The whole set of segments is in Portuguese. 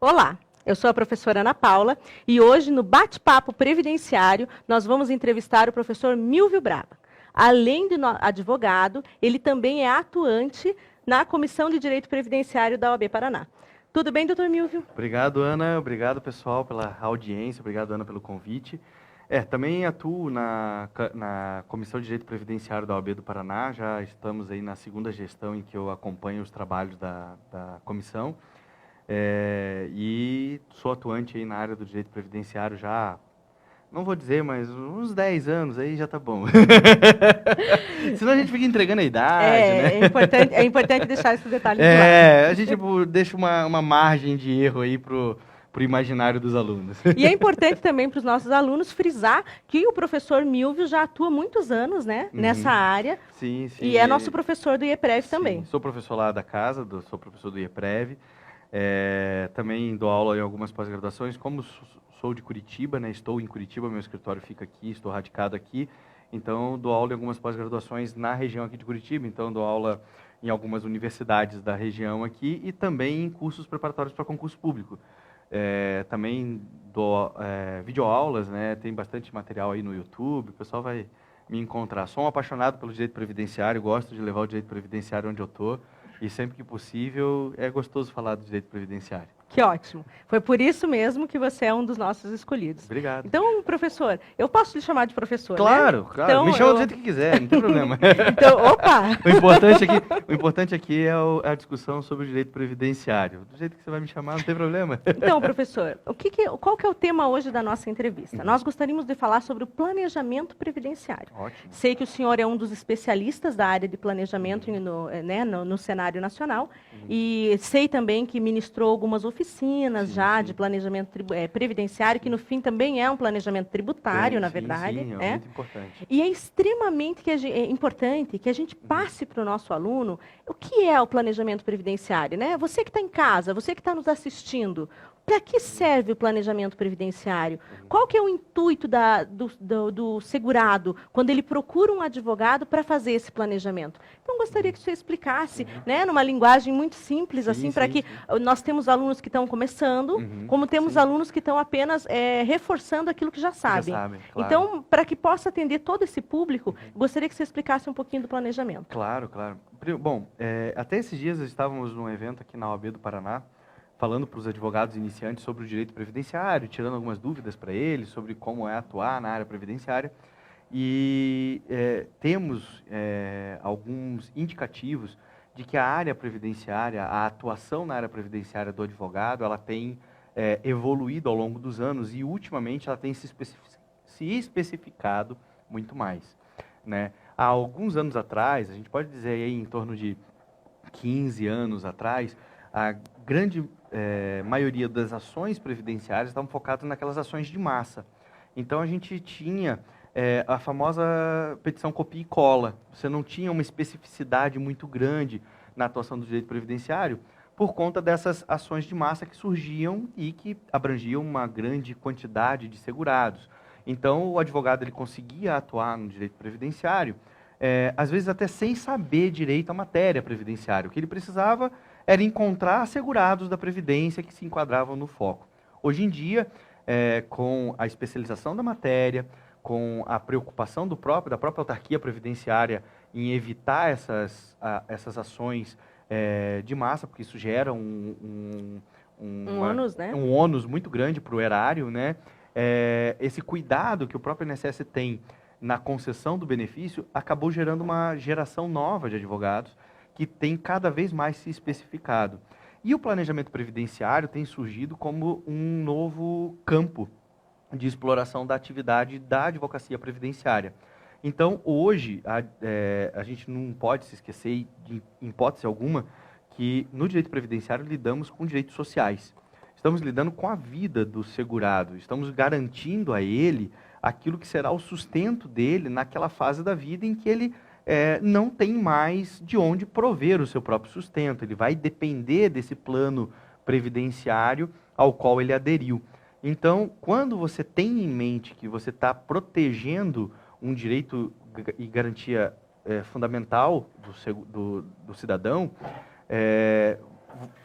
Olá, eu sou a professora Ana Paula e hoje no Bate-Papo Previdenciário nós vamos entrevistar o professor Milvio Braba. Além de advogado, ele também é atuante na Comissão de Direito Previdenciário da OAB Paraná. Tudo bem, doutor Milvio? Obrigado, Ana. Obrigado, pessoal, pela audiência. Obrigado, Ana, pelo convite. Também atuo na Comissão de Direito Previdenciário da OAB do Paraná. Já estamos aí na segunda gestão em que eu acompanho os trabalhos da comissão. E sou atuante aí na área do direito previdenciário já, não vou dizer, mas uns 10 anos aí já tá bom. Senão a gente fica entregando a idade, né? É importante deixar esse detalhe claro. A gente deixa uma margem de erro aí pro imaginário dos alunos. E é importante também para os nossos alunos frisar que o professor Milvio já atua há muitos anos, né, nessa área. Sim. E é nosso professor do IEPREV também. Sou professor lá da casa, sou professor do IEPREV. Também dou aula em algumas pós-graduações. Como sou de Curitiba, né, estou em Curitiba, meu escritório fica aqui, estou radicado aqui. Então, dou aula em algumas pós-graduações na região aqui de Curitiba. Então, dou aula em algumas universidades da região aqui e também em cursos preparatórios para concurso público. Também dou videoaulas, né? Tem bastante material aí no YouTube, o pessoal vai me encontrar. Sou um apaixonado pelo direito previdenciário, gosto de levar o direito previdenciário onde eu estou e sempre que possível é gostoso falar do direito previdenciário. Que ótimo. Foi por isso mesmo que você é um dos nossos escolhidos. Obrigado. Então, professor, eu posso lhe chamar de professor, claro, né? Claro. Então, me chama do jeito que quiser, não tem problema. Então, opa! O importante aqui é a discussão sobre o direito previdenciário. Do jeito que você vai me chamar, não tem problema. Então, professor, qual que é o tema hoje da nossa entrevista? Nós gostaríamos de falar sobre o planejamento previdenciário. Ótimo. Sei que o senhor é um dos especialistas da área de planejamento no cenário nacional e sei também que ministrou algumas oficinas de planejamento previdenciário, que no fim também é um planejamento tributário, na verdade. Sim, é muito importante. E é extremamente importante que a gente passe para o nosso aluno o que é o planejamento previdenciário, né? Você que está em casa, você que está nos assistindo, para que serve o planejamento previdenciário? Qual que é o intuito do segurado quando ele procura um advogado para fazer esse planejamento? Então, gostaria que você explicasse, né, numa linguagem muito simples, para que nós temos alunos que estão começando, como temos alunos que estão apenas reforçando aquilo que já sabem. Claro. Então, para que possa atender todo esse público, gostaria que você explicasse um pouquinho do planejamento. Claro. Bom, até esses dias estávamos num evento aqui na OAB do Paraná, falando para os advogados iniciantes sobre o direito previdenciário, tirando algumas dúvidas para eles sobre como é atuar na área previdenciária. E temos alguns indicativos de que a área previdenciária, a atuação na área previdenciária do advogado, ela tem evoluído ao longo dos anos e, ultimamente, ela tem se especificado muito mais, né? Há alguns anos atrás, a gente pode dizer aí em torno de 15 anos atrás, a grande maioria das ações previdenciárias estavam focadas naquelas ações de massa. Então, a gente tinha a famosa petição copia e cola. Você não tinha uma especificidade muito grande na atuação do direito previdenciário por conta dessas ações de massa que surgiam e que abrangiam uma grande quantidade de segurados. Então, o advogado ele conseguia atuar no direito previdenciário, às vezes até sem saber direito a matéria previdenciária. O que ele precisava era encontrar segurados da Previdência que se enquadravam no foco. Hoje em dia, com a especialização da matéria, com a preocupação da própria autarquia previdenciária em evitar essas ações de massa, porque isso gera um ônus, né? Um ônus muito grande para o erário, né? Esse cuidado que o próprio INSS tem na concessão do benefício acabou gerando uma geração nova de advogados que tem cada vez mais se especificado. E o planejamento previdenciário tem surgido como um novo campo de exploração da atividade da advocacia previdenciária. Então, hoje, a gente não pode se esquecer, em hipótese alguma, que no direito previdenciário lidamos com direitos sociais. Estamos lidando com a vida do segurado, estamos garantindo a ele aquilo que será o sustento dele naquela fase da vida em que ele não tem mais de onde prover o seu próprio sustento. Ele vai depender desse plano previdenciário ao qual ele aderiu. Então, quando você tem em mente que você está protegendo um direito e garantia fundamental do cidadão,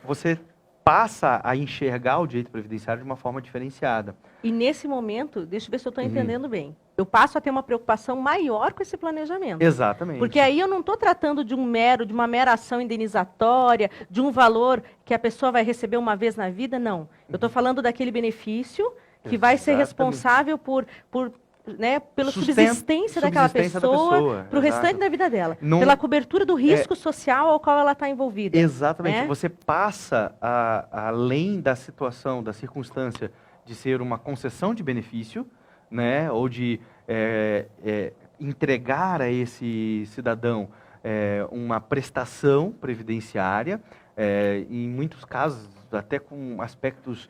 você passa a enxergar o direito previdenciário de uma forma diferenciada. E nesse momento, deixa eu ver se eu estou entendendo bem, eu passo a ter uma preocupação maior com esse planejamento. Exatamente. Porque aí eu não estou tratando de uma mera ação indenizatória, de um valor que a pessoa vai receber uma vez na vida, não. Eu estou falando daquele benefício que vai ser responsável pela subsistência daquela pessoa para o restante da vida dela. Pela cobertura do risco social ao qual ela está envolvida. Exatamente. Você passa, além da situação, da circunstância de ser uma concessão de benefício, né, ou de entregar a esse cidadão uma prestação previdenciária, em muitos casos até com aspectos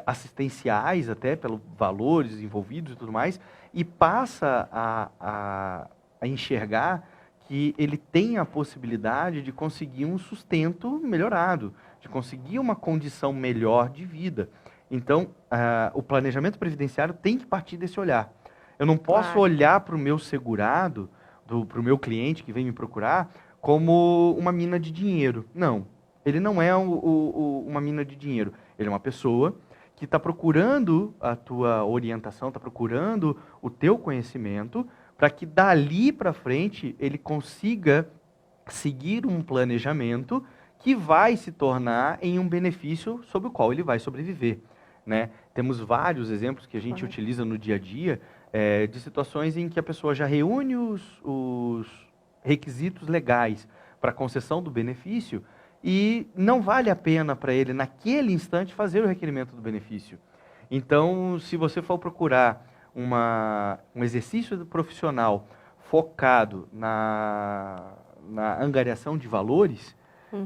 assistenciais, até pelos valores envolvidos e tudo mais, e passa a enxergar que ele tem a possibilidade de conseguir um sustento melhorado, de conseguir uma condição melhor de vida. Então, o planejamento previdenciário tem que partir desse olhar. Eu não posso olhar para o meu segurado, para o meu cliente que vem me procurar, como uma mina de dinheiro. Não, ele não é uma mina de dinheiro. Ele é uma pessoa que está procurando a tua orientação, está procurando o teu conhecimento, para que dali para frente ele consiga seguir um planejamento que vai se tornar em um benefício sobre o qual ele vai sobreviver. Né? Temos vários exemplos que a gente utiliza no dia a dia de situações em que a pessoa já reúne os requisitos legais para a concessão do benefício e não vale a pena para ele, naquele instante, fazer o requerimento do benefício. Então, se você for procurar um exercício profissional focado na angariação de valores,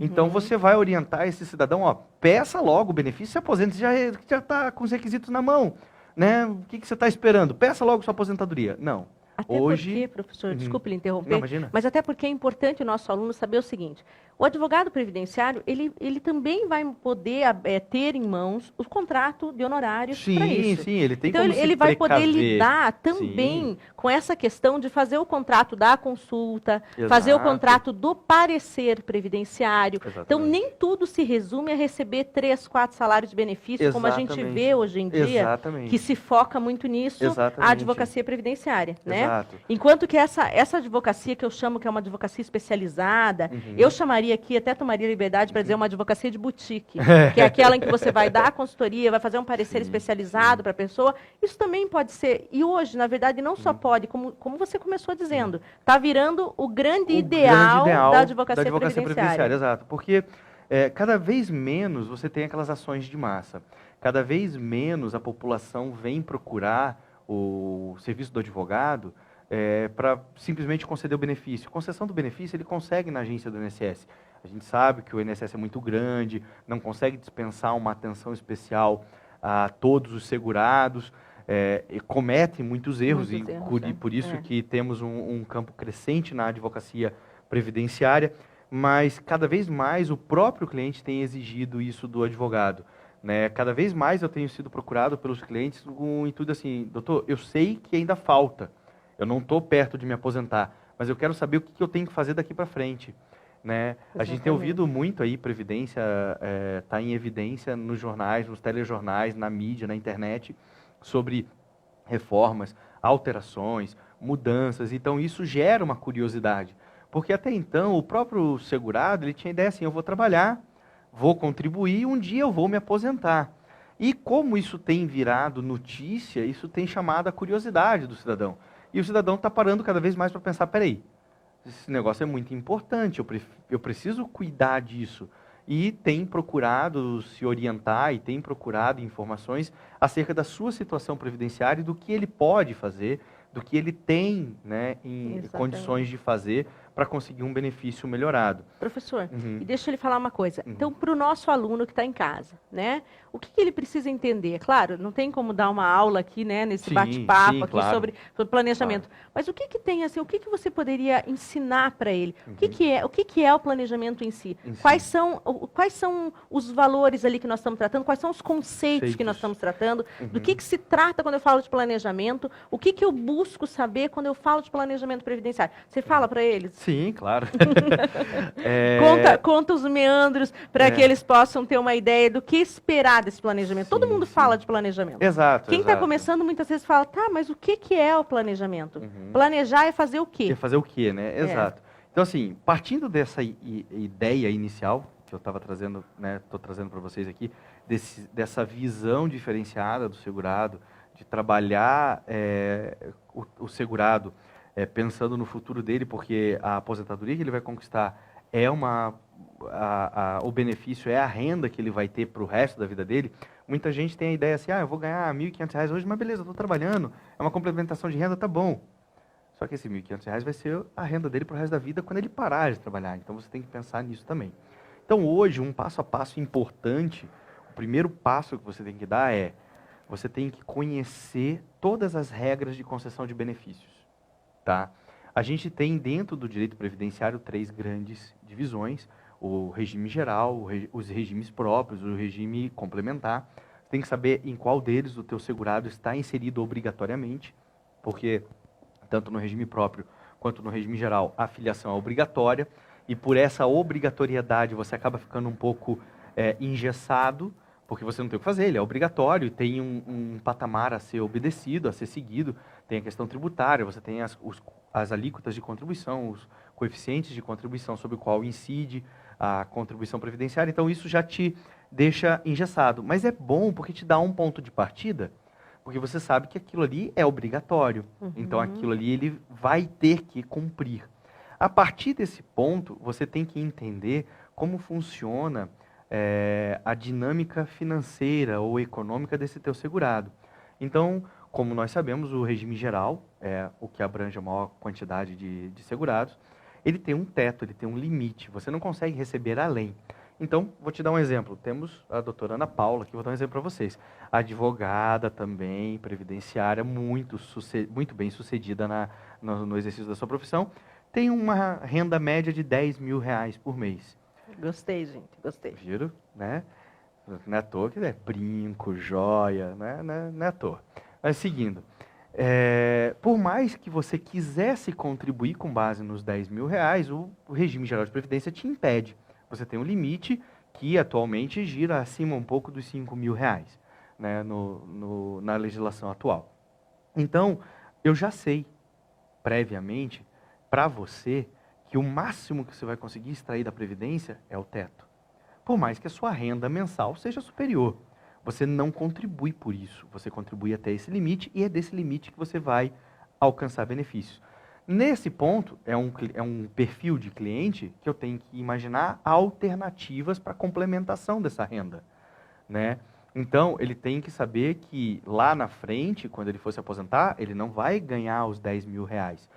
então você vai orientar esse cidadão, peça logo o benefício, se aposente, você já está com os requisitos na mão, né? O que você está esperando? Peça logo sua aposentadoria. Não. Até porque, professor, desculpe lhe interromper, não, imagina. Mas até porque é importante o nosso aluno saber o seguinte, o advogado previdenciário, ele também vai poder ter em mãos o contrato de honorários para isso. Sim, ele tem então, como ele vai poder precaver. lidar também com essa questão de fazer o contrato da consulta, Exato. fazer o contrato do parecer previdenciário. Exatamente. Então, nem tudo se resume a receber 3, 4 salários de benefício, como a gente vê hoje em dia, Exatamente. que se foca muito nisso, a advocacia previdenciária, né? Exato. Enquanto que essa advocacia que eu chamo que é uma advocacia especializada, eu chamaria aqui, até tomaria liberdade para dizer uma advocacia de boutique, que é aquela em que você vai dar a consultoria, vai fazer um parecer especializado para a pessoa. Isso também pode ser, e hoje, na verdade, não só pode, como você começou dizendo, está virando o grande ideal da advocacia previdenciária. Exato, porque cada vez menos você tem aquelas ações de massa, cada vez menos a população vem procurar o serviço do advogado para simplesmente conceder o benefício. Concessão do benefício ele consegue na agência do INSS. A gente sabe que o INSS é muito grande, não consegue dispensar uma atenção especial a todos os segurados, e cometem muitos erros, e por isso que temos um campo crescente na advocacia previdenciária, mas cada vez mais o próprio cliente tem exigido isso do advogado. Né? Cada vez mais eu tenho sido procurado pelos clientes com o intuito assim, doutor, eu sei que ainda falta, eu não estou perto de me aposentar, mas eu quero saber o que eu tenho que fazer daqui para frente. Né? A gente tem ouvido muito aí, Previdência está em evidência nos jornais, nos telejornais, na mídia, na internet, sobre reformas, alterações, mudanças. Então isso gera uma curiosidade, porque até então o próprio segurado ele tinha a ideia assim, eu vou trabalhar, vou contribuir, um dia eu vou me aposentar. E como isso tem virado notícia, isso tem chamado a curiosidade do cidadão. E o cidadão está parando cada vez mais para pensar, peraí, esse negócio é muito importante, eu preciso cuidar disso. E tem procurado se orientar e tem procurado informações acerca da sua situação previdenciária e do que ele pode fazer, do que ele tem, né, em condições de fazer para conseguir um benefício melhorado. Professor, e deixa ele falar uma coisa. Então, para o nosso aluno que está em casa, né, o que ele precisa entender? Claro, não tem como dar uma aula aqui, né, nesse bate-papo aqui sobre planejamento. Mas o que tem assim? O que você poderia ensinar para ele? O que é o planejamento em si? Quais são os valores ali que nós estamos tratando? Quais são os conceitos que nós estamos tratando? Do que se trata quando eu falo de planejamento? O que eu busco saber quando eu falo de planejamento previdenciário? Você fala para eles? Sim, claro. Conta os meandros para que eles possam ter uma ideia do que esperar desse planejamento. Todo mundo fala de planejamento. Exato. Quem está começando muitas vezes fala, tá, mas o que é o planejamento? Planejar é fazer o quê? É fazer o quê, né? Exato. Então, assim, partindo dessa ideia inicial que eu estava trazendo, né, estou trazendo para vocês aqui, dessa visão diferenciada do segurado, de trabalhar o segurado pensando no futuro dele, porque a aposentadoria que ele vai conquistar o benefício é a renda que ele vai ter para o resto da vida dele. Muita gente tem a ideia assim, eu vou ganhar R$1.500 hoje, mas beleza, eu estou trabalhando, é uma complementação de renda, tá bom. Só que esse R$1.500 vai ser a renda dele para o resto da vida quando ele parar de trabalhar. Então você tem que pensar nisso também. Então hoje, um passo a passo importante, o primeiro passo que você tem que dar você tem que conhecer todas as regras de concessão de benefícios. Tá? A gente tem dentro do direito previdenciário 3 grandes divisões: o regime geral, os regimes próprios, o regime complementar. Você tem que saber em qual deles o teu segurado está inserido obrigatoriamente, porque tanto no regime próprio quanto no regime geral a filiação é obrigatória, e por essa obrigatoriedade você acaba ficando um pouco engessado, porque você não tem o que fazer, ele é obrigatório, tem um patamar a ser obedecido, a ser seguido, tem a questão tributária, você tem as alíquotas de contribuição, os coeficientes de contribuição sobre o qual incide a contribuição previdenciária, então isso já te deixa engessado. Mas é bom porque te dá um ponto de partida, porque você sabe que aquilo ali é obrigatório, então aquilo ali ele vai ter que cumprir. A partir desse ponto, você tem que entender como funciona a dinâmica financeira ou econômica desse teu segurado. Então, como nós sabemos, o regime geral, o que abrange a maior quantidade de segurados, ele tem um teto, ele tem um limite, você não consegue receber além. Então, vou te dar um exemplo. Temos a doutora Ana Paula, que vou dar um exemplo para vocês. Advogada também, previdenciária, muito bem sucedida no exercício da sua profissão, tem uma renda média de R$10.000 por mês. Gostei, gente, gostei. Viram? Né? Não é à toa que é brinco, joia, né? Não é à toa. Mas seguindo, por mais que você quisesse contribuir com base nos R$10.000, o regime geral de previdência te impede. Você tem um limite que atualmente gira acima um pouco dos R$5.000, né? Na legislação atual. Então, eu já sei, previamente, para você, que o máximo que você vai conseguir extrair da Previdência é o teto. Por mais que a sua renda mensal seja superior. Você não contribui por isso. Você contribui até esse limite e é desse limite que você vai alcançar benefícios. Nesse ponto, é um perfil de cliente que eu tenho que imaginar alternativas para complementação dessa renda, né? Então, ele tem que saber que lá na frente, quando ele for se aposentar, ele não vai ganhar os R$10.000.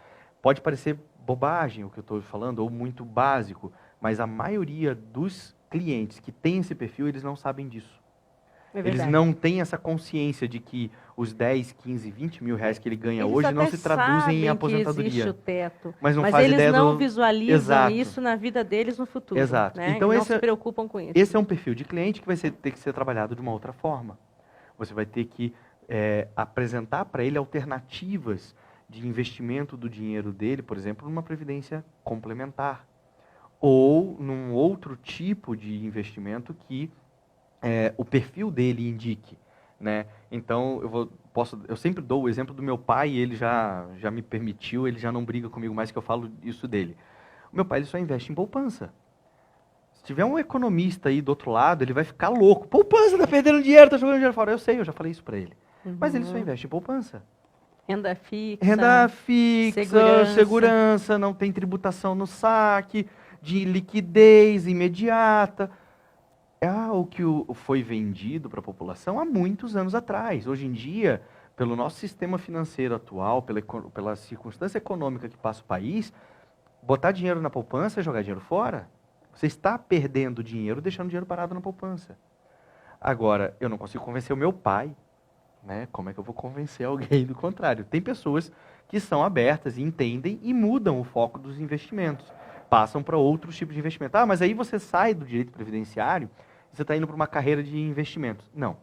Pode parecer bobagem o que eu estou falando, ou muito básico, mas a maioria dos clientes que tem esse perfil, eles não sabem disso. Eles não têm essa consciência de que os 10, 15, 20 mil reais que ele ganha hoje não se traduzem em aposentadoria. Que existe o teto, mas eles não visualizam isso na vida deles no futuro. Exato. Né? Então, não se preocupam com isso. Esse é um perfil de cliente que vai ter que ser trabalhado de uma outra forma. Você vai ter que apresentar para ele alternativas de investimento do dinheiro dele, por exemplo, numa previdência complementar. Ou num outro tipo de investimento que o perfil dele indique, né? Então, eu sempre dou o exemplo do meu pai, ele já me permitiu, ele já não briga comigo mais que eu falo isso dele. O meu pai, ele só investe em poupança. Se tiver um economista aí do outro lado, ele vai ficar louco. Poupança, tá perdendo dinheiro, tá jogando dinheiro fora. Eu sei, eu já falei isso para ele. Mas ele só investe em poupança. Renda fixa, segurança, não tem tributação no saque, de liquidez imediata. É algo que foi vendido para a população há muitos anos atrás. Hoje em dia, pelo nosso sistema financeiro atual, pela circunstância econômica que passa o país, botar dinheiro na poupança é jogar dinheiro fora. Você está perdendo dinheiro, deixando dinheiro parado na poupança. Agora, eu não consigo convencer o meu pai, né? Como é que eu vou convencer alguém do contrário? Tem pessoas que são abertas e entendem e mudam o foco dos investimentos. Passam para outros tipos de investimento. Ah, mas aí você sai do direito previdenciário e você está indo para uma carreira de investimentos. Não.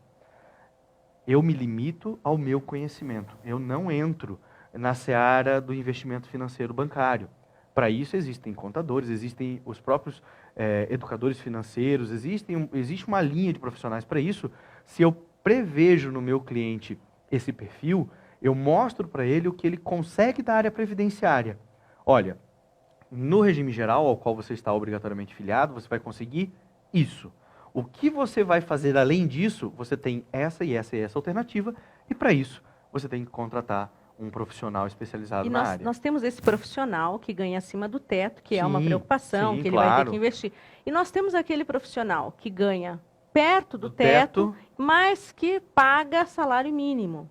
Eu me limito ao meu conhecimento. Eu não entro na seara do investimento financeiro bancário. Para isso existem contadores, existem os próprios educadores financeiros, existe uma linha de profissionais para isso. Se eu prevejo no meu cliente esse perfil, eu mostro para ele o que ele consegue da área previdenciária. Olha, no regime geral ao qual você está obrigatoriamente filiado, você vai conseguir isso. O que você vai fazer além disso, você tem essa e essa e essa alternativa, e para isso você tem que contratar um profissional especializado na área. Nós temos esse profissional que ganha acima do teto, que é uma Sim, preocupação, sim, que ele vai ter claro. que investir. E nós temos aquele profissional que ganha perto do teto, mas que paga salário mínimo.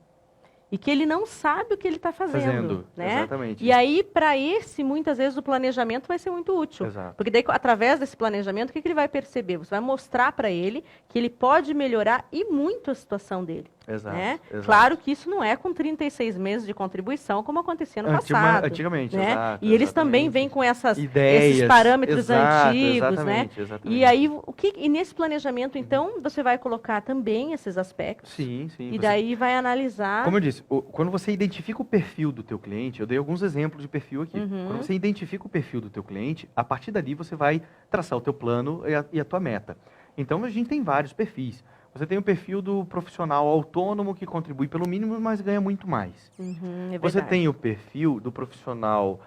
E que ele não sabe o que ele está fazendo, né? Exatamente. E aí, para esse, muitas vezes, o planejamento vai ser muito útil. Exato. Porque daí, através desse planejamento, o que ele vai perceber? Você vai mostrar para ele que ele pode melhorar e muito a situação dele. Exato, Né? exato. Claro que isso não é com 36 meses de contribuição, como acontecia no passado. Antigamente, né? exato. E eles exatamente. também vêm com ideias, esses parâmetros exato, antigos, exatamente, né? Exatamente. E aí, e nesse planejamento, então, você vai colocar também esses aspectos. Sim, sim. E daí vai analisar... Como eu disse, quando você identifica o perfil do teu cliente, eu dei alguns exemplos de perfil aqui. Uhum. Quando você identifica o perfil do teu cliente, a partir dali você vai traçar o teu plano e a tua meta. Então, a gente tem vários perfis. Você tem o perfil do profissional autônomo que contribui pelo mínimo, mas ganha muito mais. É Você verdade. tem o perfil do profissional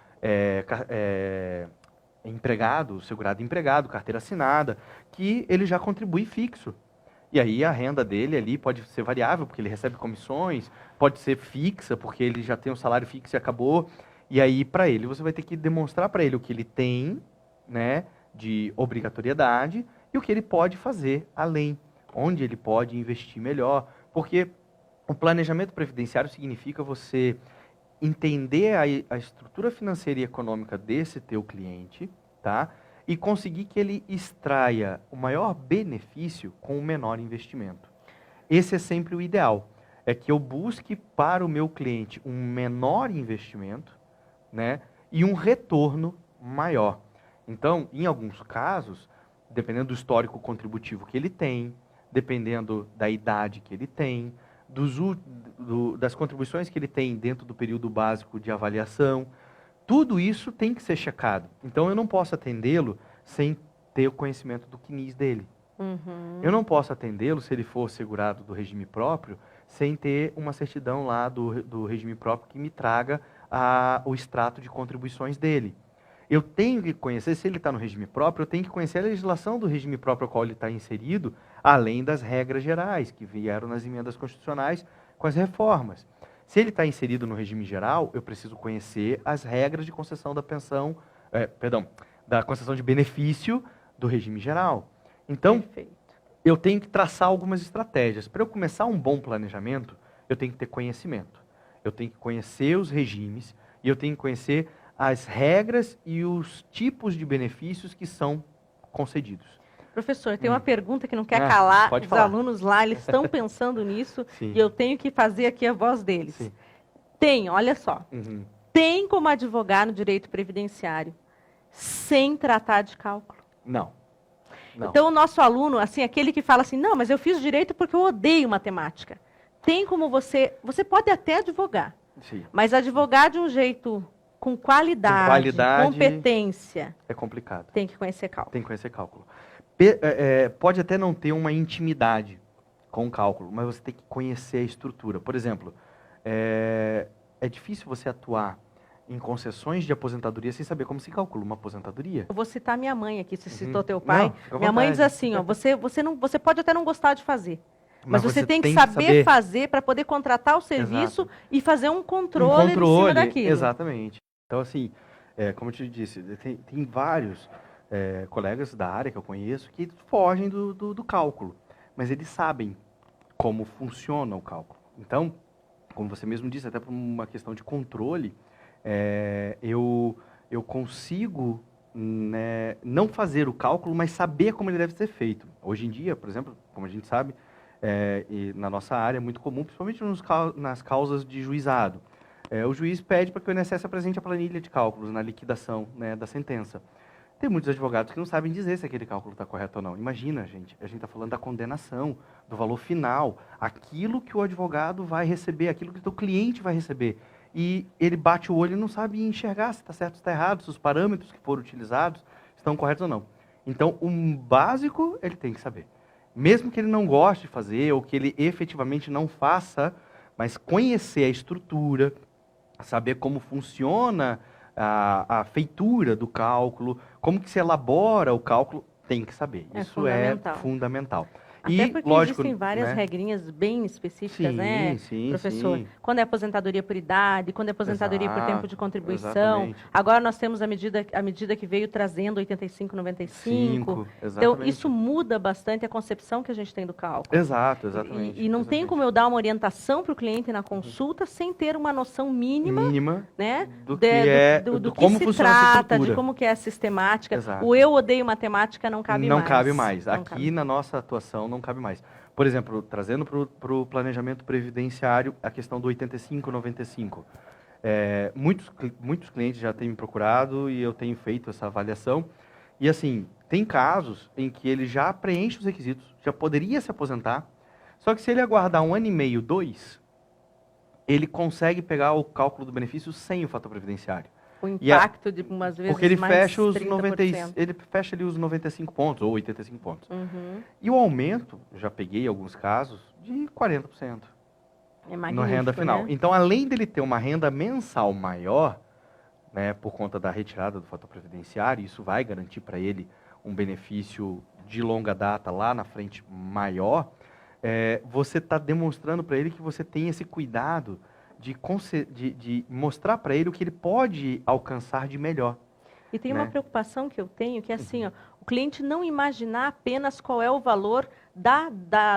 empregado, segurado empregado, carteira assinada, que ele já contribui fixo. E aí a renda dele ali pode ser variável, porque ele recebe comissões, pode ser fixa, porque ele já tem um salário fixo e acabou. E aí, para ele, você vai ter que demonstrar para ele o que ele tem, né, de obrigatoriedade e o que ele pode fazer além, onde ele pode investir melhor. Porque o planejamento previdenciário significa você entender a estrutura financeira e econômica desse teu cliente, tá? E conseguir que ele extraia o maior benefício com o menor investimento. Esse é sempre o ideal. É que eu busque para o meu cliente um menor investimento, né, e um retorno maior. Então, em alguns casos, dependendo do histórico contributivo que ele tem, dependendo da idade que ele tem, das contribuições que ele tem dentro do período básico de avaliação, tudo isso tem que ser checado. Então, eu não posso atendê-lo sem ter o conhecimento do CNIS dele. Uhum. Eu não posso atendê-lo, se ele for segurado do regime próprio, sem ter uma certidão lá do regime próprio que me traga o extrato de contribuições dele. Eu tenho que conhecer, se ele está no regime próprio, eu tenho que conhecer a legislação do regime próprio ao qual ele está inserido, além das regras gerais que vieram nas emendas constitucionais com as reformas. Se ele está inserido no regime geral, eu preciso conhecer as regras de concessão da pensão, da concessão de benefício do regime geral. Então, Perfeito. eu tenho que traçar algumas estratégias. Para eu começar um bom planejamento, eu tenho que ter conhecimento. Eu tenho que conhecer os regimes e eu tenho que conhecer as regras e os tipos de benefícios que são concedidos. Professor, tem uma pergunta que não quer calar. Os alunos lá, eles estão pensando nisso. Sim. E eu tenho que fazer aqui a voz deles. Sim. Tem, olha só. Uhum. Tem como advogar no direito previdenciário sem tratar de cálculo? Não. Então, o nosso aluno, assim, aquele que fala assim, não, mas eu fiz direito porque eu odeio matemática. Tem como você pode até advogar, sim, mas advogar de um jeito com qualidade, competência. É complicado. Tem que conhecer cálculo. Tem que conhecer cálculo. Pode até não ter uma intimidade com o cálculo, mas você tem que conhecer a estrutura. Por exemplo, é difícil você atuar em concessões de aposentadoria sem saber como se calcula uma aposentadoria. Eu vou citar minha mãe aqui, você citou teu pai. Não, minha mãe diz assim, ó, você pode até não gostar de fazer, mas você tem que saber fazer para poder contratar o serviço. Exato. E fazer um controle em cima daquilo. Exatamente. Então, assim, como eu te disse, tem vários colegas da área que eu conheço que fogem do cálculo, mas eles sabem como funciona o cálculo. Então, como você mesmo disse, até por uma questão de controle, eu consigo, né, não fazer o cálculo, mas saber como ele deve ser feito. Hoje em dia, por exemplo, como a gente sabe, e na nossa área é muito comum, principalmente nas causas de juizado. O juiz pede para que o INSS apresente a planilha de cálculos na liquidação, né, da sentença. Tem muitos advogados que não sabem dizer se aquele cálculo está correto ou não. Imagina, gente, a gente está falando da condenação, do valor final, aquilo que o advogado vai receber, aquilo que o teu cliente vai receber. e ele bate o olho e não sabe enxergar se está certo ou está errado, se os parâmetros que foram utilizados estão corretos ou não. Então, o básico ele tem que saber. Mesmo que ele não goste de fazer, ou que ele efetivamente não faça, mas conhecer a estrutura, saber como funciona a feitura do cálculo, como que se elabora o cálculo, tem que saber. Isso fundamental. É fundamental. Até porque lógico, existem várias né, regrinhas bem específicas, sim, né, sim, professor? sim. Quando é aposentadoria por idade, quando é aposentadoria por tempo de contribuição. Exatamente. Agora nós temos a medida que veio trazendo 85, 95. Então, isso muda bastante a concepção que a gente tem do cálculo. Exato, exatamente. E não tem como eu dar uma orientação para o cliente na consulta sem ter uma noção mínima né, do que como se trata, de como que é a sistemática. Exato. O eu odeio matemática não cabe mais. Não cabe mais. Não Aqui cabe. na nossa atuação não cabe mais. Por exemplo, trazendo para o planejamento previdenciário a questão do 85-95. Muitos clientes já têm me procurado e eu tenho feito essa avaliação. E assim, tem casos em que ele já preenche os requisitos, já poderia se aposentar, só que se ele aguardar 1 ano e meio, 2, ele consegue pegar o cálculo do benefício sem o fator previdenciário. O impacto de umas vezes porque ele mais fecha os 30%. ele fecha ali os 95 pontos ou 85 pontos. Uhum. E o aumento, já peguei alguns casos, de 40%. É magnífico, na renda final. Né? Então, além dele ter uma renda mensal maior, né, por conta da retirada do fator previdenciário, isso vai garantir para ele um benefício de longa data lá na frente maior, você está demonstrando para ele que você tem esse cuidado de mostrar para ele o que ele pode alcançar de melhor. E tem uma preocupação que eu tenho, que é assim, ó, o cliente não imaginar apenas qual é o valor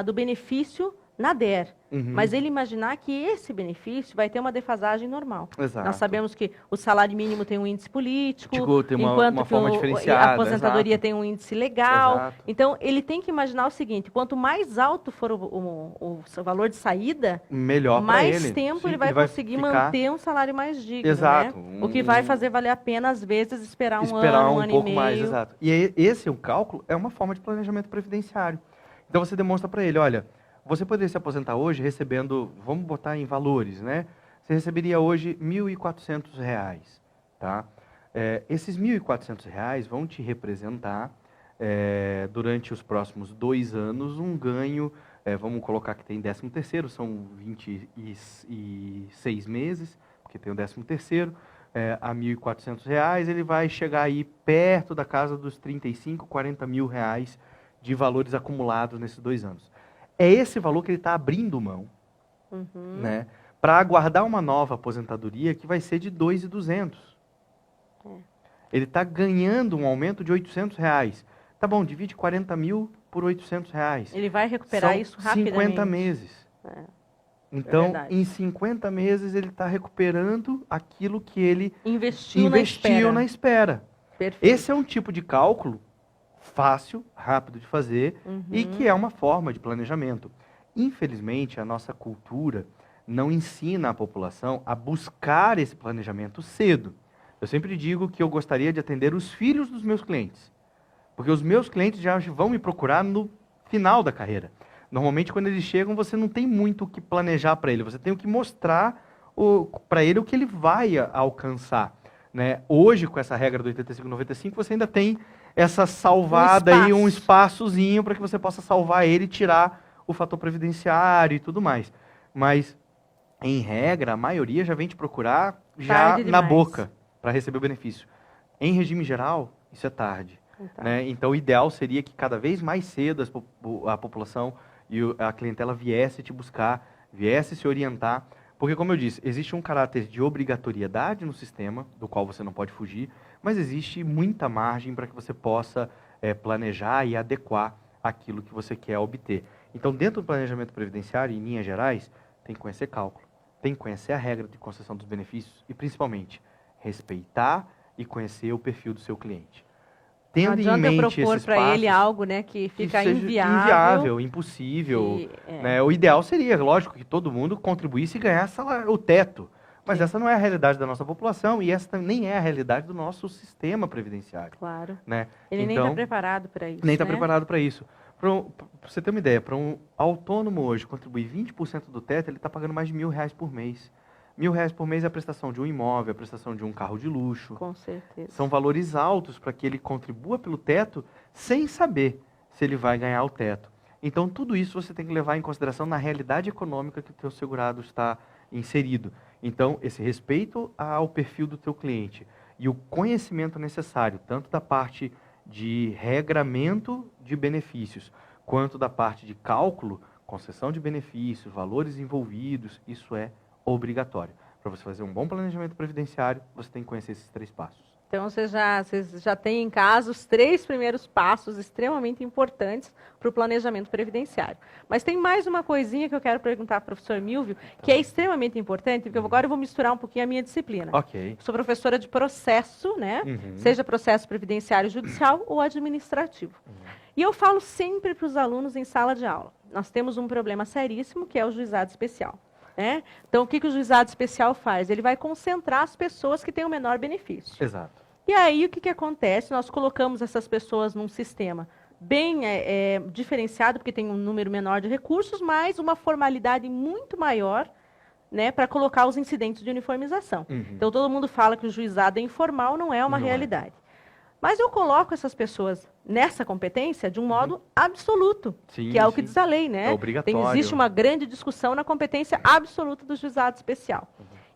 do benefício na DER, mas ele imaginar que esse benefício vai ter uma defasagem normal. Exato. Nós sabemos que o salário mínimo tem um índice político, tem enquanto uma forma que diferenciada, a aposentadoria exato. tem um índice legal. Exato. Então, ele tem que imaginar o seguinte, quanto mais alto for o valor de saída, melhor mais ele. tempo Sim, ele vai conseguir manter um salário mais digno. Exato. Né? O que vai fazer valer a pena, às vezes, esperar um ano pouco e meio. mais, exato. E esse o cálculo é uma forma de planejamento previdenciário. Então você demonstra para ele, olha, você poderia se aposentar hoje recebendo, vamos botar em valores, né? Você receberia hoje R$ 1.400, tá? Esses R$ 1.400 vão te representar, durante os próximos 2 anos, um ganho, vamos colocar que tem 13º, são 26 meses, porque tem o 13º, a R$ 1.400, ele vai chegar aí perto da casa dos 35, 40 mil reais de valores acumulados nesses 2 anos. É esse valor que ele está abrindo mão, né, para aguardar uma nova aposentadoria que vai ser de 2.200. Ele está ganhando um aumento de R$ 800. Tá bom, divide 40 mil por R$ 800. Ele vai recuperar São isso rapidamente. 50 meses. Então, em 50 meses, ele está recuperando aquilo que ele investiu na espera. Perfeito. Esse é um tipo de cálculo fácil, rápido de fazer e que é uma forma de planejamento. Infelizmente, a nossa cultura não ensina a população a buscar esse planejamento cedo. Eu sempre digo que eu gostaria de atender os filhos dos meus clientes, porque os meus clientes já vão me procurar no final da carreira. Normalmente, quando eles chegam, você não tem muito o que planejar para ele, você tem o que mostrar para ele o que ele vai alcançar. Né? Hoje, com essa regra do 85-95, você ainda tem essa salvada aí, um espaçozinho para que você possa salvar ele e tirar o fator previdenciário e tudo mais. Mas, em regra, a maioria já vem te procurar já na boca para receber o benefício. Em regime geral, isso é tarde. Né? Então, o ideal seria que cada vez mais cedo a população e a clientela viesse te buscar, viesse se orientar, porque, como eu disse, existe um caráter de obrigatoriedade no sistema, do qual você não pode fugir, mas existe muita margem para que você possa planejar e adequar aquilo que você quer obter. Então, dentro do planejamento previdenciário, em linhas gerais, tem que conhecer cálculo, tem que conhecer a regra de concessão dos benefícios e, principalmente, respeitar e conhecer o perfil do seu cliente. Tendo em mente eu propor para ele algo, né, que fica inviável, impossível. Né? O ideal seria, lógico, que todo mundo contribuísse e ganhasse o teto. Mas essa não é a realidade da nossa população e essa nem é a realidade do nosso sistema previdenciário. Claro. Né? Ele nem está preparado para isso. Nem está preparado para isso. Para você ter uma ideia, para um autônomo hoje contribuir 20% do teto, ele está pagando mais de R$ 1.000 por mês. R$ 1.000 por mês é a prestação de um imóvel, a prestação de um carro de luxo. Com certeza. São valores altos para que ele contribua pelo teto sem saber se ele vai ganhar o teto. Então, tudo isso você tem que levar em consideração na realidade econômica que o teu segurado está inserido. Então, esse respeito ao perfil do teu cliente e o conhecimento necessário, tanto da parte de regramento de benefícios, quanto da parte de cálculo, concessão de benefícios, valores envolvidos, isso é obrigatório. Para você fazer um bom planejamento previdenciário, você tem que conhecer esses 3 passos. Então, vocês já têm em casa os 3 primeiros passos extremamente importantes para o planejamento previdenciário. Mas tem mais uma coisinha que eu quero perguntar para o professor Milvio, que é extremamente importante, porque agora eu vou misturar um pouquinho a minha disciplina. Ok. Sou professora de processo, né? Seja processo previdenciário judicial ou administrativo. E eu falo sempre para os alunos em sala de aula. Nós temos um problema seríssimo, que é o juizado especial. Né? Então, o que o juizado especial faz? Ele vai concentrar as pessoas que têm o menor benefício. Exato. E aí, o que acontece? Nós colocamos essas pessoas num sistema bem diferenciado, porque tem um número menor de recursos, mas uma formalidade muito maior, né, para colocar os incidentes de uniformização. Então, todo mundo fala que o juizado é informal, não é uma realidade. Mas eu coloco essas pessoas nessa competência de um modo absoluto, Sim, que é o que sim. diz a lei, né? É obrigatório. Existe uma grande discussão na competência absoluta do juizado especial.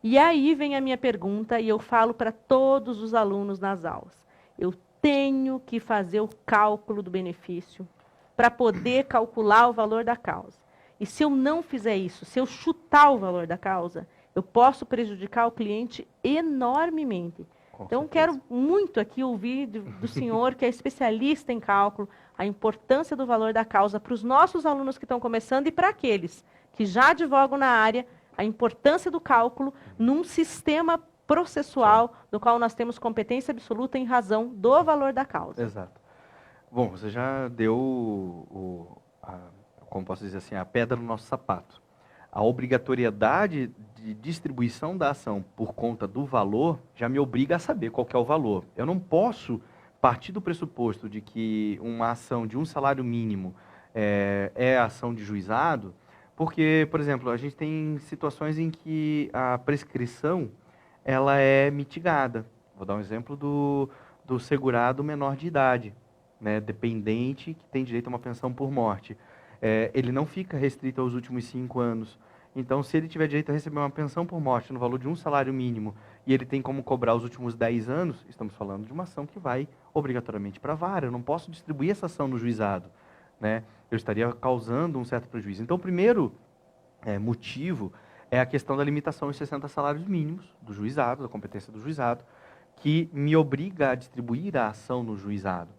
E aí vem a minha pergunta, e eu falo para todos os alunos nas aulas. Eu tenho que fazer o cálculo do benefício para poder calcular o valor da causa. E se eu não fizer isso, se eu chutar o valor da causa, eu posso prejudicar o cliente enormemente. Então, quero muito aqui ouvir do senhor, que é especialista em cálculo, a importância do valor da causa para os nossos alunos que estão começando e para aqueles que já advogam na área, a importância do cálculo num sistema processual no qual nós temos competência absoluta em razão do valor da causa. Exato. Bom, você já deu, como posso dizer assim, a pedra no nosso sapato. A obrigatoriedade de distribuição da ação por conta do valor já me obriga a saber qual que é o valor. Eu não posso partir do pressuposto de que uma ação de um salário mínimo é ação de juizado, porque, por exemplo, a gente tem situações em que a prescrição ela é mitigada. Vou dar um exemplo do segurado menor de idade, né, dependente, que tem direito a uma pensão por morte. Ele não fica restrito aos últimos 5 anos. Então, se ele tiver direito a receber uma pensão por morte no valor de um salário mínimo e ele tem como cobrar os últimos 10 anos, estamos falando de uma ação que vai obrigatoriamente para a vara. Eu não posso distribuir essa ação no juizado, né? Eu estaria causando um certo prejuízo. Então, o primeiro motivo é a questão da limitação aos 60 salários mínimos do juizado, da competência do juizado, que me obriga a distribuir a ação no juizado,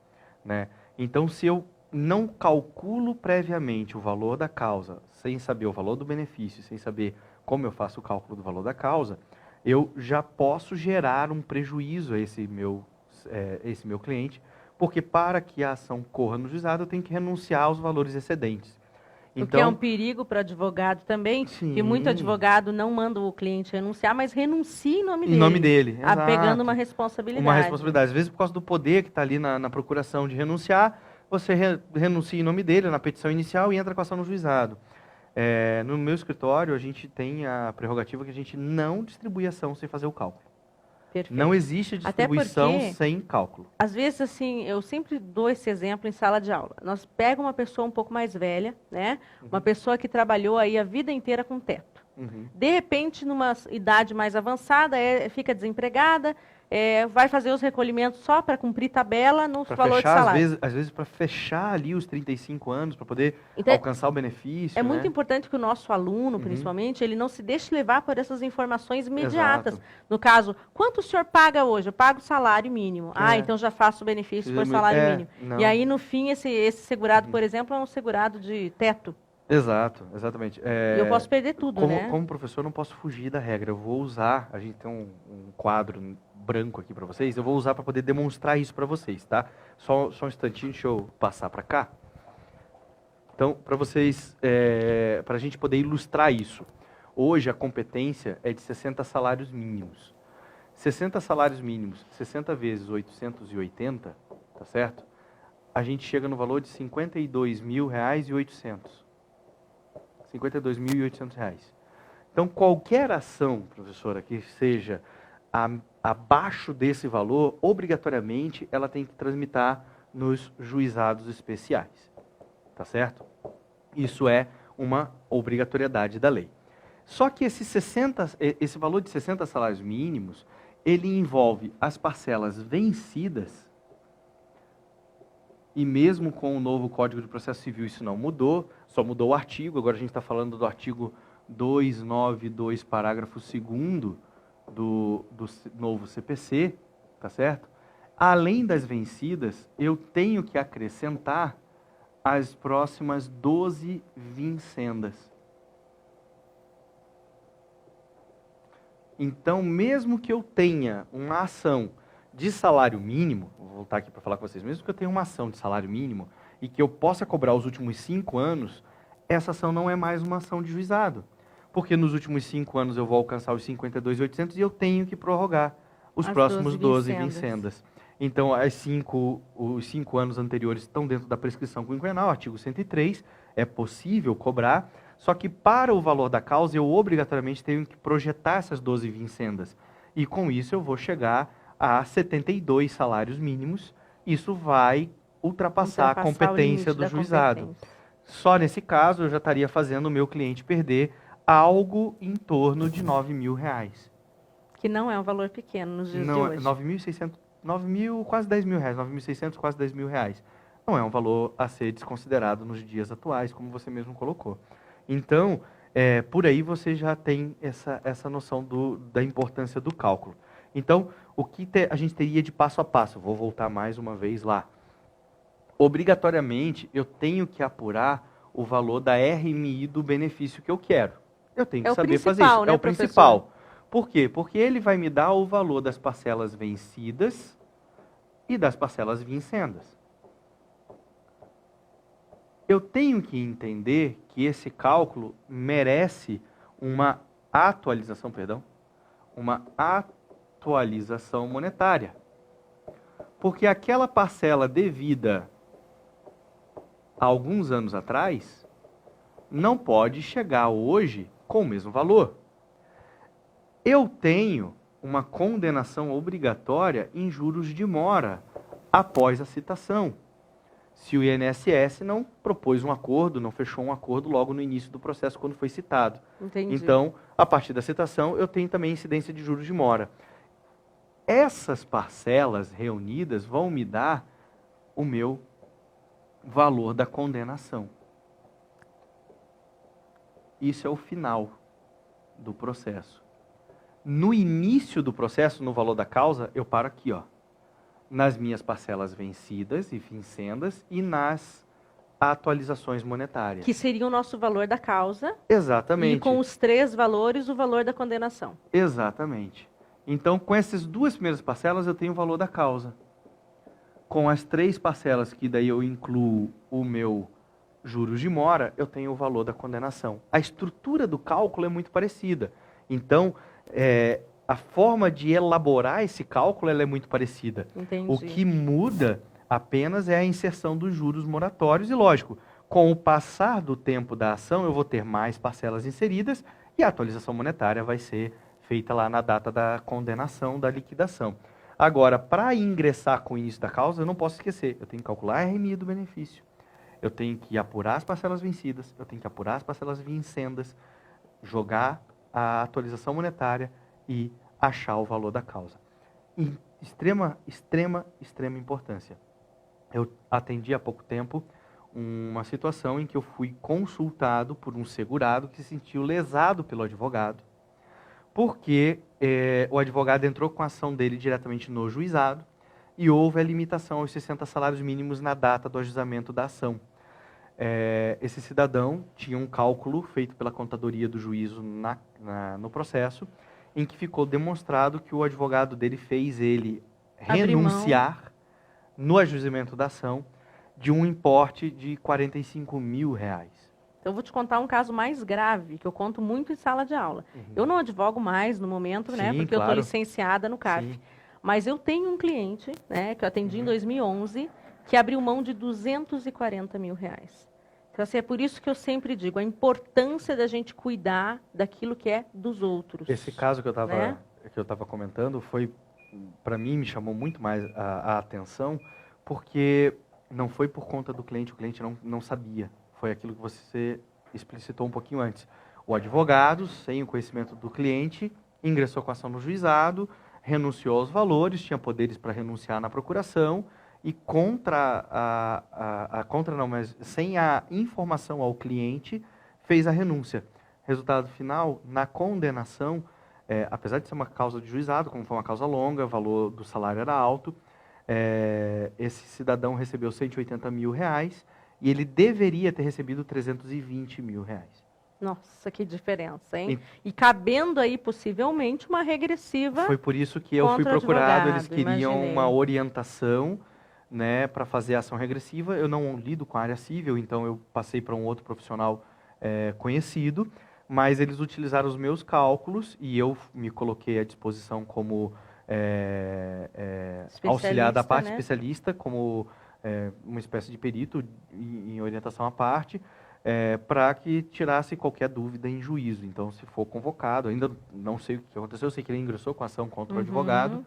né? Então, se eu não calculo previamente o valor da causa, sem saber o valor do benefício, sem saber como eu faço o cálculo do valor da causa, eu já posso gerar um prejuízo a esse meu cliente, porque para que a ação corra no juizado, eu tenho que renunciar aos valores excedentes. O que é um perigo para o advogado também, que muito advogado não manda o cliente renunciar, mas renuncia em nome dele. Em nome dele, exato. Pegando uma responsabilidade. Uma responsabilidade. Às vezes, por causa do poder que está ali na procuração de renunciar, você renuncia em nome dele na petição inicial e entra com a ação no juizado. No meu escritório, a gente tem a prerrogativa que a gente não distribui ação sem fazer o cálculo. Perfeito. Não existe distribuição sem cálculo. Às vezes, assim, eu sempre dou esse exemplo em sala de aula. Nós pegamos uma pessoa um pouco mais velha, né? Uma pessoa que trabalhou aí a vida inteira com teto. De repente, numa idade mais avançada, fica desempregada, vai fazer os recolhimentos só para cumprir tabela no valor de salário. Às vezes para fechar ali os 35 anos, para poder então, alcançar o benefício. É muito importante que o nosso aluno, principalmente, ele não se deixe levar por essas informações imediatas. Exato. No caso, quanto o senhor paga hoje? Eu pago salário mínimo. Então já faço o benefício por salário mínimo. Não. E aí, no fim, esse segurado, por exemplo, é um segurado de teto. Exato, exatamente. E eu posso perder tudo, né? Como professor, eu não posso fugir da regra. Eu vou usar, a gente tem um quadro branco aqui para vocês, eu vou usar para poder demonstrar isso para vocês, tá? Só um instantinho, deixa eu passar para cá. Então, para vocês, para a gente poder ilustrar isso. Hoje, a competência é de 60 salários mínimos. 60 salários mínimos, 60 vezes 880, tá certo? A gente chega no valor de R$ 52.800. R$ 52.800. Então, qualquer ação, professora, que seja abaixo desse valor, obrigatoriamente ela tem que tramitar nos juizados especiais. Tá certo? Isso é uma obrigatoriedade da lei. Só que esse valor de 60 salários mínimos, ele envolve as parcelas vencidas, e mesmo com o novo Código de Processo Civil isso não mudou, só mudou o artigo, agora a gente está falando do artigo 292, parágrafo 2º do novo CPC, tá certo? Além das vencidas, eu tenho que acrescentar as próximas 12 vincendas. Então, mesmo que eu tenha uma ação de salário mínimo, vou voltar aqui para falar com vocês, mesmo que eu tenha uma ação de salário mínimo e que eu possa cobrar os últimos 5 anos, essa ação não é mais uma ação de juizado. Porque nos últimos 5 anos eu vou alcançar os 52.800 e eu tenho que prorrogar os próximos 12 vincendas. Então, os 5 anos anteriores estão dentro da prescrição quinquenal, artigo 103, é possível cobrar, só que para o valor da causa eu obrigatoriamente tenho que projetar essas 12 vincendas. E com isso eu vou chegar a 72 salários mínimos, isso vai ultrapassar a competência do juizado. Só nesse caso eu já estaria fazendo o meu cliente perder algo em torno de R$9.000. Que não é um valor pequeno nos dias de Não, hoje. 9.000, quase R$10.000, 9.600, quase R$10.000. Não é um valor a ser desconsiderado nos dias atuais, como você mesmo colocou. Então, por aí você já tem essa noção da importância do cálculo. Então, o que a gente teria de passo a passo? Vou voltar mais uma vez lá. Obrigatoriamente, eu tenho que apurar o valor da RMI do benefício que eu quero. Eu tenho que saber fazer isso. Né, é o principal. Por quê? Porque ele vai me dar o valor das parcelas vencidas e das parcelas vincendas. Eu tenho que entender que esse cálculo merece uma atualização monetária. Porque aquela parcela devida há alguns anos atrás não pode chegar hoje com o mesmo valor. Eu tenho uma condenação obrigatória em juros de mora após a citação. Se o INSS não propôs um acordo, não fechou um acordo logo no início do processo, quando foi citado. Entendi. Então, a partir da citação, eu tenho também incidência de juros de mora. Essas parcelas reunidas vão me dar o meu valor da condenação. Isso é o final do processo. No início do processo, no valor da causa, eu paro aqui, ó, nas minhas parcelas vencidas e vincendas e nas atualizações monetárias. Que seria o nosso valor da causa. Exatamente. E com os 3 valores, o valor da condenação. Exatamente. Então, com essas 2 primeiras parcelas, eu tenho o valor da causa. Com as 3 parcelas, que daí eu incluo o meu juros de mora, eu tenho o valor da condenação. A estrutura do cálculo é muito parecida. Então, a forma de elaborar esse cálculo ela é muito parecida. Entendi. O que muda apenas é a inserção dos juros moratórios e, lógico, com o passar do tempo da ação, eu vou ter mais parcelas inseridas e a atualização monetária vai ser feita lá na data da condenação, da liquidação. Agora, para ingressar com o início da causa, eu não posso esquecer, eu tenho que calcular a RMI do benefício, eu tenho que apurar as parcelas vencidas, eu tenho que apurar as parcelas vincendas, jogar a atualização monetária e achar o valor da causa. Extrema importância. Eu atendi há pouco tempo uma situação em que eu fui consultado por um segurado que se sentiu lesado pelo advogado, porque o advogado entrou com a ação dele diretamente no juizado e houve a limitação aos 60 salários mínimos na data do ajuizamento da ação. Esse cidadão tinha um cálculo feito pela contadoria do juízo no processo, em que ficou demonstrado que o advogado dele fez ele renunciar no ajuizamento da ação de um importe de R$45.000. Então, eu vou te contar um caso mais grave, que eu conto muito em sala de aula. Uhum. Eu não advogo mais no momento, né? Porque eu estou licenciada no CARF. Sim. Mas eu tenho um cliente, né, que eu atendi em 2011, que abriu mão de R$240.000. Então, assim, é por isso que eu sempre digo, a importância da gente cuidar daquilo que é dos outros. Esse caso que eu né? estava comentando foi, para mim, me chamou muito mais a atenção, porque não foi por conta do cliente, o cliente não sabia. Foi aquilo que você explicitou um pouquinho antes. O advogado, sem o conhecimento do cliente, ingressou com a ação no juizado, renunciou aos valores, tinha poderes para renunciar na procuração, e mas sem a informação ao cliente, fez a renúncia. Resultado final, na condenação, apesar de ser uma causa de juizado, como foi uma causa longa, o valor do salário era alto, esse cidadão recebeu R$180 mil e ele deveria ter recebido R$320 mil. Nossa, que diferença, hein? E cabendo aí, possivelmente, uma regressiva. Foi por isso que eu fui procurado, eles queriam imaginei. uma orientação, né, para fazer a ação regressiva. Eu não lido com a área civil, então eu passei para um outro profissional conhecido, mas eles utilizaram os meus cálculos e eu me coloquei à disposição como auxiliar da parte, né? especialista, como uma espécie de perito em orientação à parte, para que tirasse qualquer dúvida em juízo. Então, se for convocado, ainda não sei o que aconteceu, eu sei que ele ingressou com ação contra o advogado.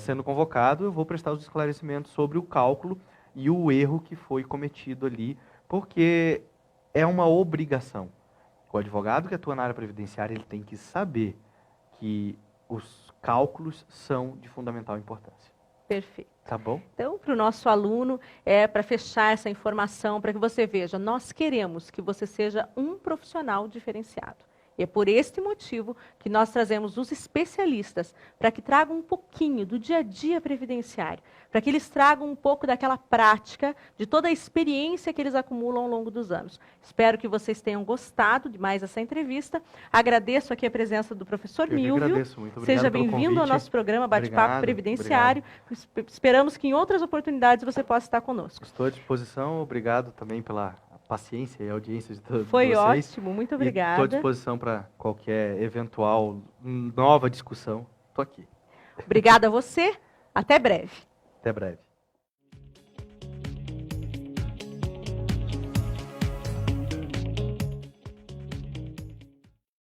Sendo convocado, eu vou prestar os esclarecimentos sobre o cálculo e o erro que foi cometido ali, porque é uma obrigação. O advogado que atua na área previdenciária, ele tem que saber que os cálculos são de fundamental importância. Perfeito. Tá bom? Então, para o nosso aluno, para fechar essa informação, para que você veja, nós queremos que você seja um profissional diferenciado. E é por este motivo que nós trazemos os especialistas para que tragam um pouquinho do dia a dia previdenciário, para que eles tragam um pouco daquela prática, de toda a experiência que eles acumulam ao longo dos anos. Espero que vocês tenham gostado de mais essa entrevista. Agradeço aqui a presença do professor Milvio. Agradeço, muito obrigado. Seja bem-vindo ao nosso programa Bate-Papo Previdenciário. Obrigado. Esperamos que em outras oportunidades você possa estar conosco. Estou à disposição. Obrigado também pela paciência e audiência de todos Foi vocês. Foi ótimo, muito obrigada. Estou à disposição para qualquer eventual nova discussão. Estou aqui. Obrigada a você. Até breve. Até breve.